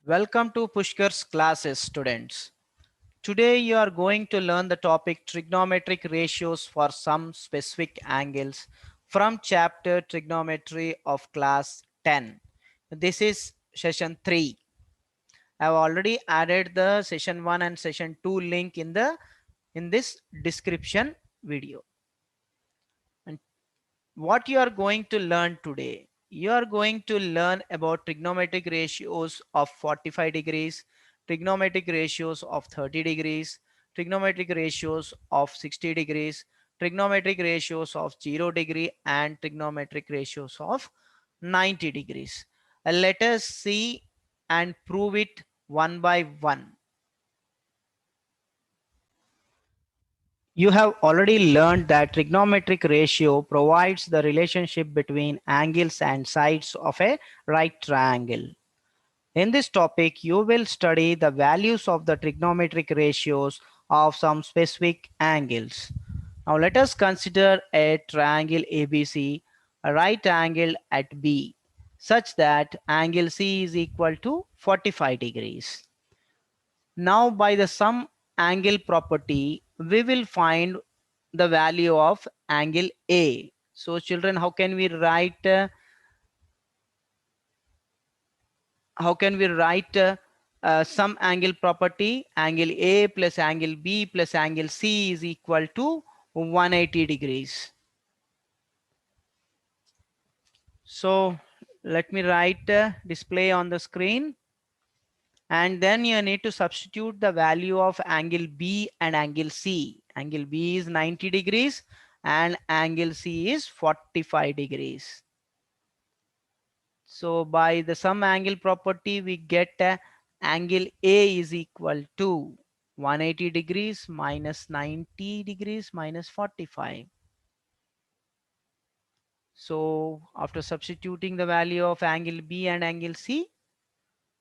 Welcome to Pushkar's classes, students. Today you are going to learn the topic trigonometric ratios for some specific angles from chapter trigonometry of class 10. This is session 3. I have already added the session 1 and session 2 link in this description video. And what you are going to learn today, you are going to learn about trigonometric ratios of 45 degrees, trigonometric ratios of 30 degrees, trigonometric ratios of 60 degrees, trigonometric ratios of 0 degree, and trigonometric ratios of 90 degrees. Let us see and prove it one by one. You have already learned that trigonometric ratio provides the relationship between angles and sides of a right triangle. In this topic, you will study the values of the trigonometric ratios of some specific angles. Now let us consider a triangle ABC, a right angle at B, such that angle C is equal to 45 degrees. Now by the sum angle property, we will find the value of angle A. So children, how can we write some angle property? Angle A plus angle B plus angle C is equal to 180 degrees. So let me write display on the screen, and then you need to substitute the value of angle B and angle C. Angle B is 90 degrees and angle C is 45 degrees. So by the sum angle property, we get angle A is equal to 180 degrees minus 90 degrees minus 45. So after substituting the value of angle B and angle C,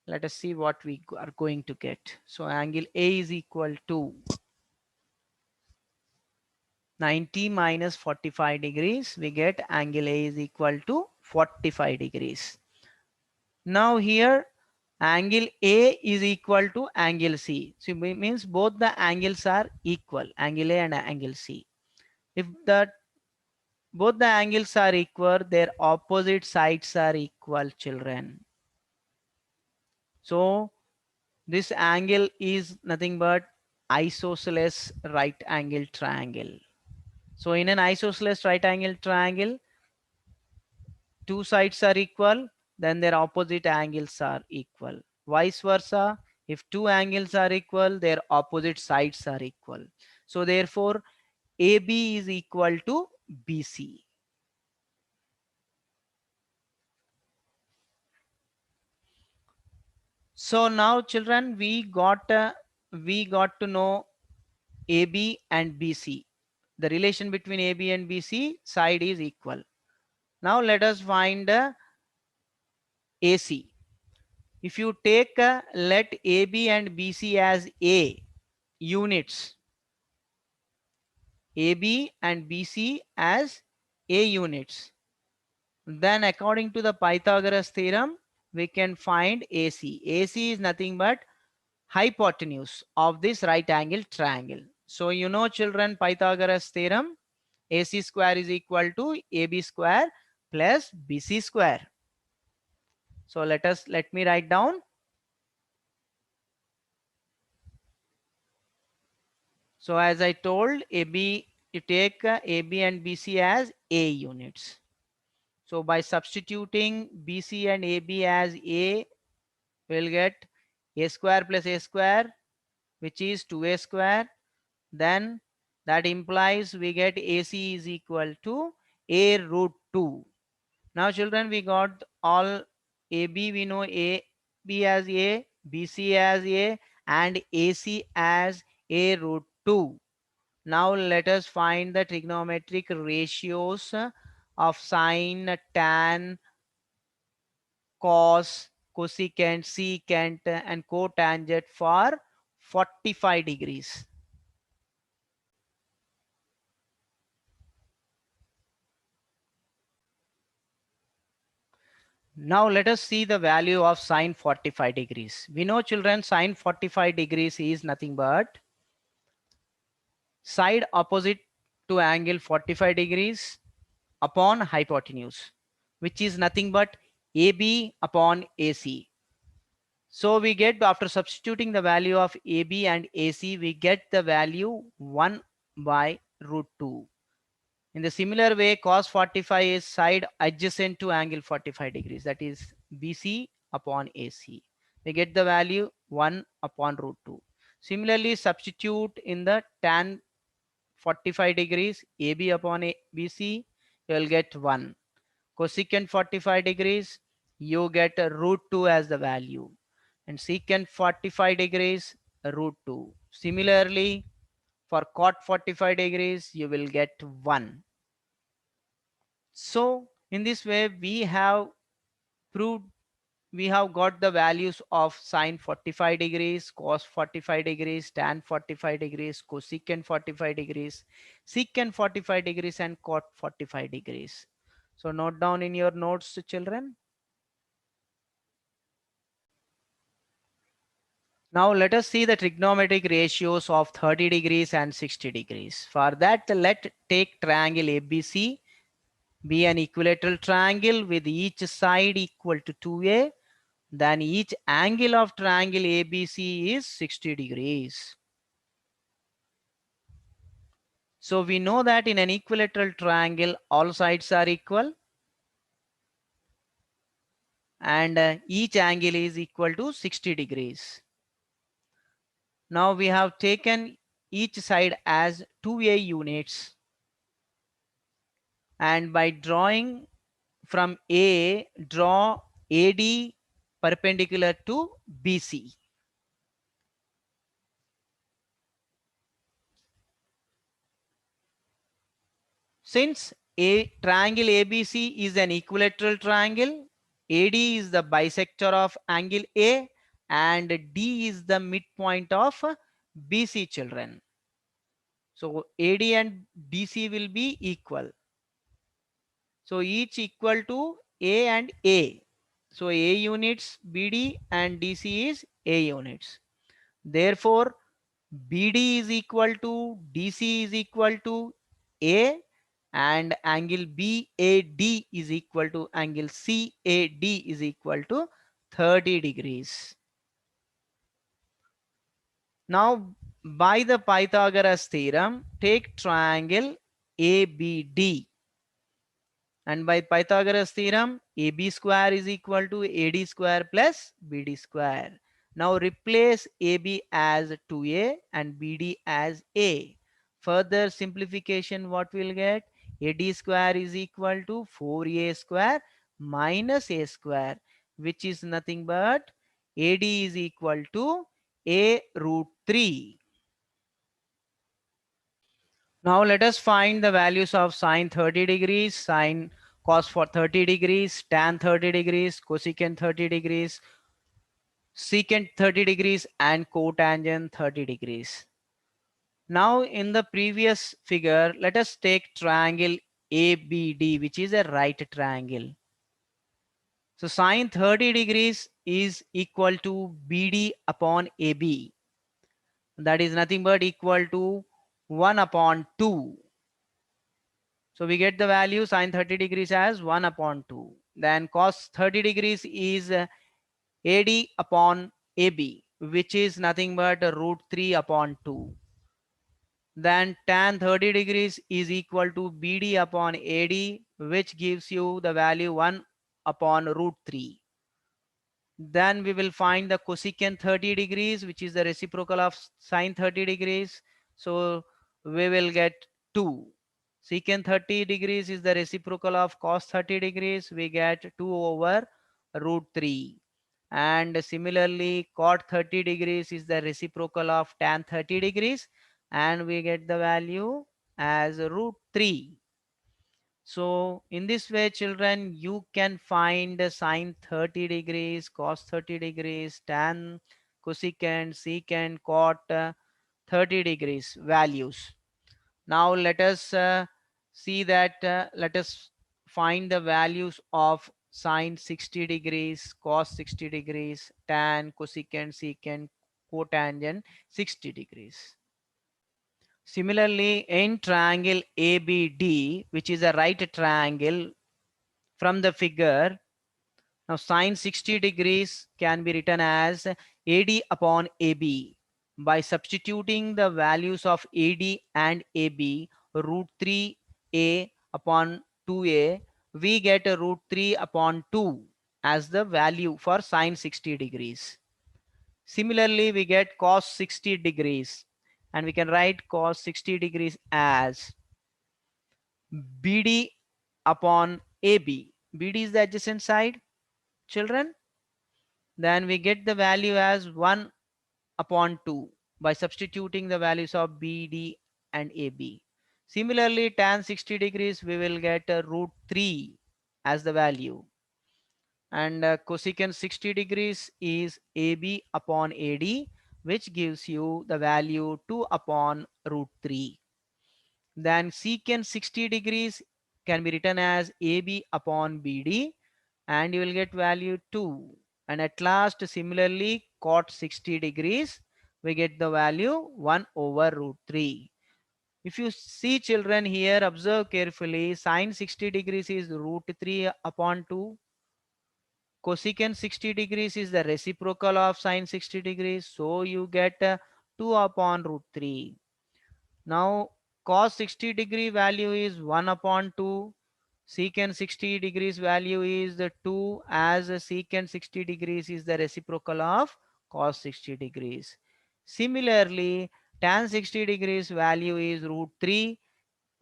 let us see what we are going to get. So angle A is equal to 90 minus 45 degrees. We get angle A is equal to 45 degrees. Now here angle A is equal to angle C. So it means both the angles are equal, angle A and angle C. If the both the angles are equal, their opposite sides are equal, children. So this angle is nothing but isosceles right angle triangle. So in an isosceles right angle triangle, two sides are equal, then their opposite angles are equal. Vice versa, if two angles are equal, their opposite sides are equal. So therefore, AB is equal to BC. So now children, we got to know AB and BC. The relation between AB and BC side is equal. Now let us find AC. If you take let AB and BC as A units, AB and BC as A units, then according to the Pythagoras theorem, we can find AC. AC is nothing but hypotenuse of this right angle triangle. So you know children, Pythagoras theorem, AC square is equal to AB square plus BC square. So let me write down. So as I told, AB, you take AB and BC as A units. So by substituting BC and AB as A, we'll get A square plus A square, which is 2A square. Then that implies we get AC is equal to A root 2. Now children, we got all AB, we know AB as A, BC as A, and AC as A root 2. Now let us find the trigonometric ratios of sine, tan, cos, cosecant, secant, and cotangent for 45 degrees. Now let us see the value of sine 45 degrees. We know children sine 45 degrees is nothing but side opposite to angle 45 degrees upon hypotenuse, which is nothing but AB upon AC. So we get, after substituting the value of AB and AC, we get the value 1 by root 2. In the similar way, cos 45 is side adjacent to angle 45 degrees, that is BC upon AC. We get the value 1 upon root 2. Similarly, substitute in the tan 45 degrees AB upon BC, you will get 1. Cosecant 45 degrees, you get a root 2 as the value. And secant 45 degrees, root 2. Similarly, for cot 45 degrees, you will get 1. So in this way, we have proved, we have got the values of sine 45 degrees, cos 45 degrees, tan 45 degrees, cosecant 45 degrees, secant 45 degrees, and cot 45 degrees. So note down in your notes, children. Now let us see the trigonometric ratios of 30 degrees and 60 degrees. For that, let take triangle ABC be an equilateral triangle with each side equal to 2a. Then each angle of triangle ABC is 60 degrees. So we know that in an equilateral triangle, all sides are equal and each angle is equal to 60 degrees. Now we have taken each side as 2a units, and by drawing from A, draw AD perpendicular to BC. Since a triangle ABC is an equilateral triangle, AD is the bisector of angle A and D is the midpoint of BC, children. So AD and DC will be equal. So each equal to A and A. So A units BD and DC is A units. Therefore, BD is equal to DC is equal to A, and angle BAD is equal to angle CAD is equal to 30 degrees. Now, by the Pythagoras theorem, take triangle ABD. And by Pythagoras theorem, AB square is equal to AD square plus BD square. Now replace AB as 2A and BD as A. Further simplification, what we'll get? AD square is equal to 4A square minus A square, which is nothing but AD is equal to A root 3. Now let us find the values of sine 30 degrees, sine cos for 30 degrees, tan 30 degrees, cosecant 30 degrees, secant 30 degrees, and cotangent 30 degrees. Now in the previous figure, let us take triangle ABD, which is a right triangle. So sine 30 degrees is equal to BD upon AB. That is nothing but equal to 1 upon 2. So we get the value sine 30 degrees as 1 upon 2. Then cos 30 degrees is AD upon AB, which is nothing but root 3 upon 2. Then tan 30 degrees is equal to BD upon AD, which gives you the value 1 upon root 3. Then we will find the cosecant 30 degrees, which is the reciprocal of sine 30 degrees. So we will get 2. Secant 30 degrees is the reciprocal of cos 30 degrees. We get 2 over root 3. And similarly, cot 30 degrees is the reciprocal of tan 30 degrees. And we get the value as root 3. So in this way, children, you can find sine 30 degrees, cos 30 degrees, tan, cosecant, secant, cot 30 degrees values. Now let us see that, let us find the values of sine 60 degrees, cos 60 degrees, tan, cosecant, secant, cotangent 60 degrees. Similarly, in triangle ABD, which is a right triangle from the figure, now sine 60 degrees can be written as AD upon AB. By substituting the values of AD and AB, root 3a upon 2a, we get a root 3 upon 2 as the value for sine 60 degrees. Similarly, we get cos 60 degrees, and we can write cos 60 degrees as BD upon AB. BD is the adjacent side, children. Then we get the value as 1 upon 2 by substituting the values of BD and AB. Similarly, tan 60 degrees, we will get a root 3 as the value. And cosecant 60 degrees is AB upon AD, which gives you the value 2 upon root 3. Then secant 60 degrees can be written as AB upon BD, and you will get value 2. And at last, similarly, cot 60 degrees, we get the value 1 over root 3. If you see, children, here, observe carefully, sine 60 degrees is root 3 upon 2. Cosecant 60 degrees is the reciprocal of sine 60 degrees. So you get 2 upon root 3. Now cos 60 degree value is 1 upon 2. Secant 60 degrees value is the 2, as secant 60 degrees is the reciprocal of cos 60 degrees. Similarly, tan 60 degrees value is root 3,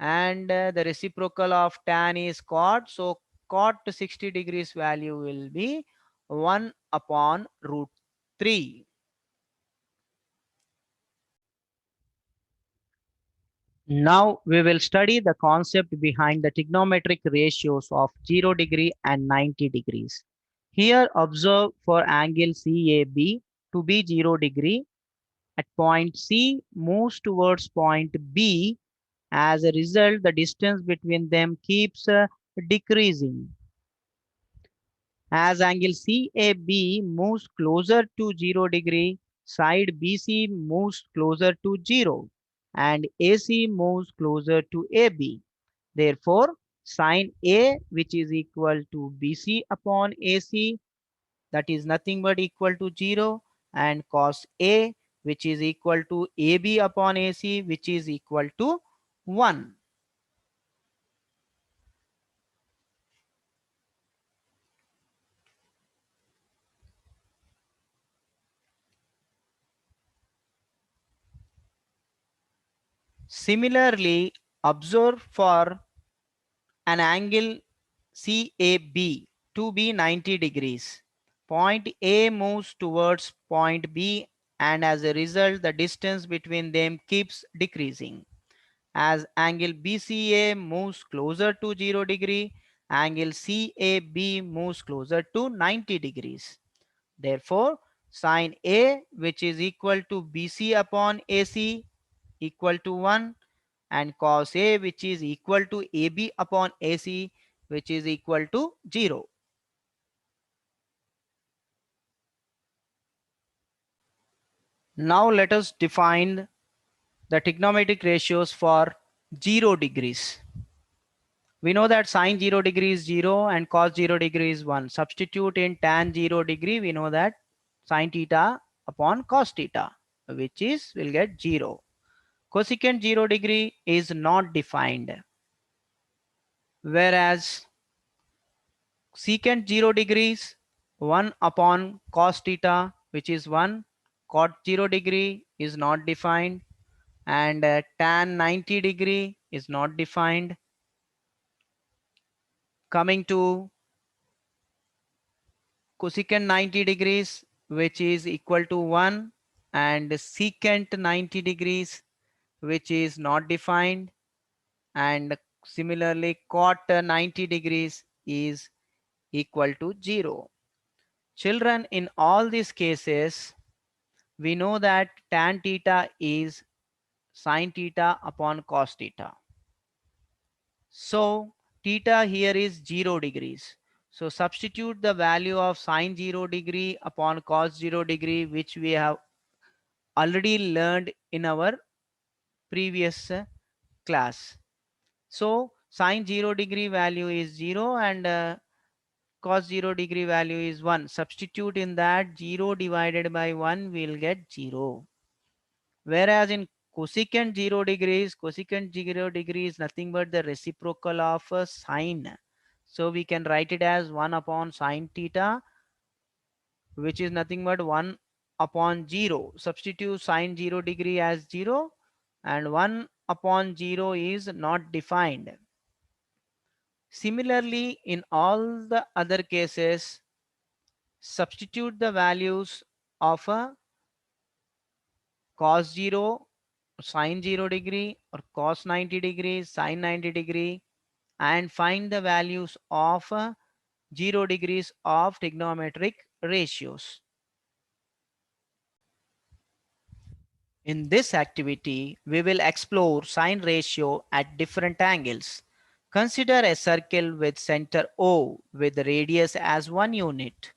and the reciprocal of tan is cot. So cot 60 degrees value will be 1 upon root 3. Now we will study the concept behind the trigonometric ratios of 0 degree and 90 degrees. Here observe, for angle CAB to be 0 degree, at point C moves towards point B. As a result, the distance between them keeps decreasing. As angle CAB moves closer to 0 degree, side BC moves closer to 0 and AC moves closer to AB. Therefore, sine A, which is equal to BC upon AC, that is nothing but equal to 0, and cos A, which is equal to AB upon AC, which is equal to 1. Similarly, observe, for an angle CAB to be 90 degrees. Point A moves towards point B, and as a result, the distance between them keeps decreasing. As angle BCA moves closer to 0 degree, angle CAB moves closer to 90 degrees. Therefore, sine A, which is equal to BC upon AC, equal to 1, and cos A, which is equal to AB upon AC, which is equal to 0. Now let us define the trigonometric ratios for 0 degrees. We know that sine 0 degree is 0 and cos 0 degree is 1. Substitute in tan 0 degree, we know that sine theta upon cos theta, which is, we'll get 0. Cosecant 0 degree is not defined, whereas secant 0 degrees 1 upon cos theta, which is 1. Cot 0 degree is not defined, and tan 90 degree is not defined. Coming to cosecant 90 degrees, which is equal to 1, and secant 90 degrees, which is not defined, and similarly cot 90 degrees is equal to 0. Children, in all these cases, we know that tan theta is sine theta upon cos theta. So theta here is 0 degrees. So substitute the value of sine 0 degree upon cos 0 degree, which we have already learned in our previous class. So sine 0 degree value is 0 and cos 0 degree value is 1. Substitute in that, 0 divided by 1 will get 0. Whereas in cosecant 0 degrees, cosecant 0 degree is nothing but the reciprocal of a sine. So we can write it as 1 upon sine theta, which is nothing but 1 upon 0. Substitute sine 0 degree as 0 and 1 upon 0 is not defined. Similarly, in all the other cases, substitute the values of a cos 0, sine 0 degree, or cos 90 degrees, sine 90 degree, and find the values of 0 degrees of trigonometric ratios. In this activity, we will explore sine ratio at different angles. Consider a circle with center O with radius as 1 unit.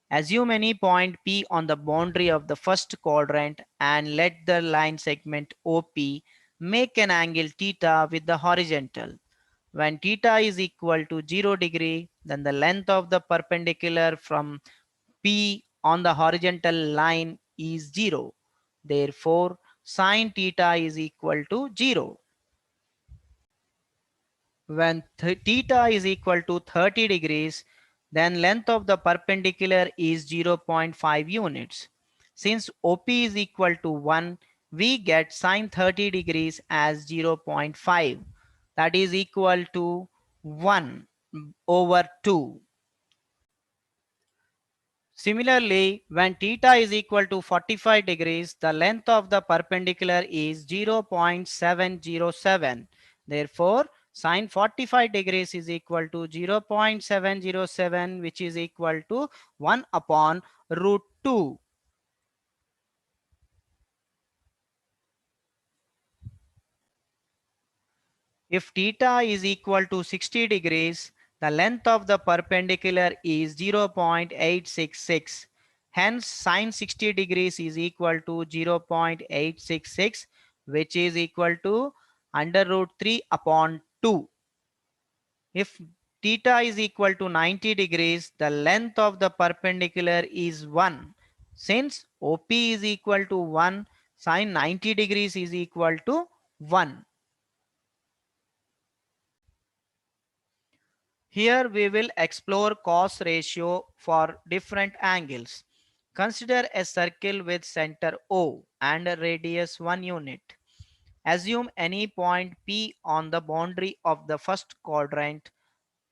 Assume any point P on the boundary of the first quadrant and let the line segment OP make an angle theta with the horizontal. When theta is equal to 0 degree, then the length of the perpendicular from P on the horizontal line is 0. Therefore, sine theta is equal to 0. When theta is equal to 30 degrees, then length of the perpendicular is 0.5 units. Since OP is equal to 1, we get sine 30 degrees as 0.5. That is equal to 1 over 2. Similarly, when theta is equal to 45 degrees, the length of the perpendicular is 0.707. Therefore, sine 45 degrees is equal to 0.707, which is equal to 1 upon root 2. If theta is equal to 60 degrees, the length of the perpendicular is 0.866. Hence, sine 60 degrees is equal to 0.866, which is equal to under root 3 upon 2. If theta is equal to 90 degrees, the length of the perpendicular is 1. Since OP is equal to 1, sine 90 degrees is equal to 1. Here we will explore cos ratio for different angles. Consider a circle with center O and a radius 1 unit. Assume any point P on the boundary of the first quadrant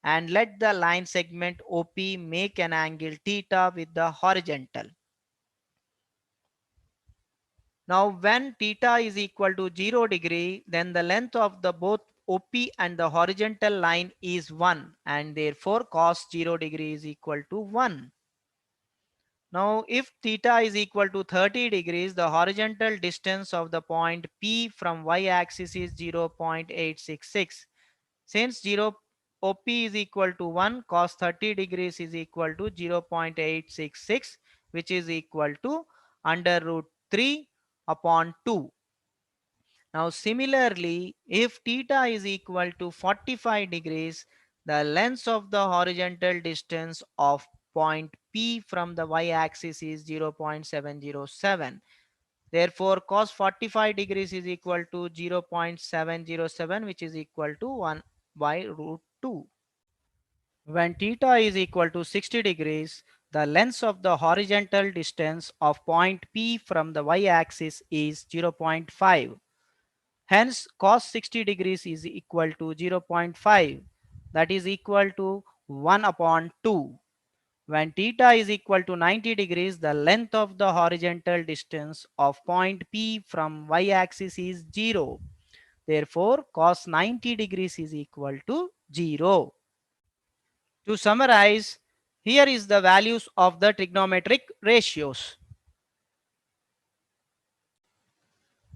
and let the line segment OP make an angle theta with the horizontal. Now when theta is equal to 0 degree, then the length of the both OP and the horizontal line is 1 and therefore cos 0 degree is equal to 1. Now if theta is equal to 30 degrees, the horizontal distance of the point P from y-axis is 0.866. Since 0 OP is equal to 1, cos 30 degrees is equal to 0.866, which is equal to under root 3 upon 2. Now similarly, if theta is equal to 45 degrees, the length of the horizontal distance of point P from the y-axis is 0.707. Therefore, cos 45 degrees is equal to 0.707, which is equal to 1 by root 2. When theta is equal to 60 degrees, the length of the horizontal distance of point P from the y-axis is 0.5. Hence, cos 60 degrees is equal to 0.5, that is equal to 1 upon 2. When theta is equal to 90 degrees, the length of the horizontal distance of point P from y-axis is 0. Therefore, cos 90 degrees is equal to 0. To summarize, here is the values of the trigonometric ratios.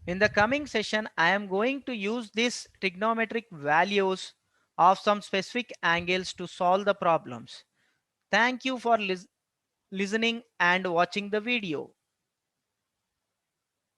In the coming session, I am going to use these trigonometric values of some specific angles to solve the problems. Thank you for listening and watching the video.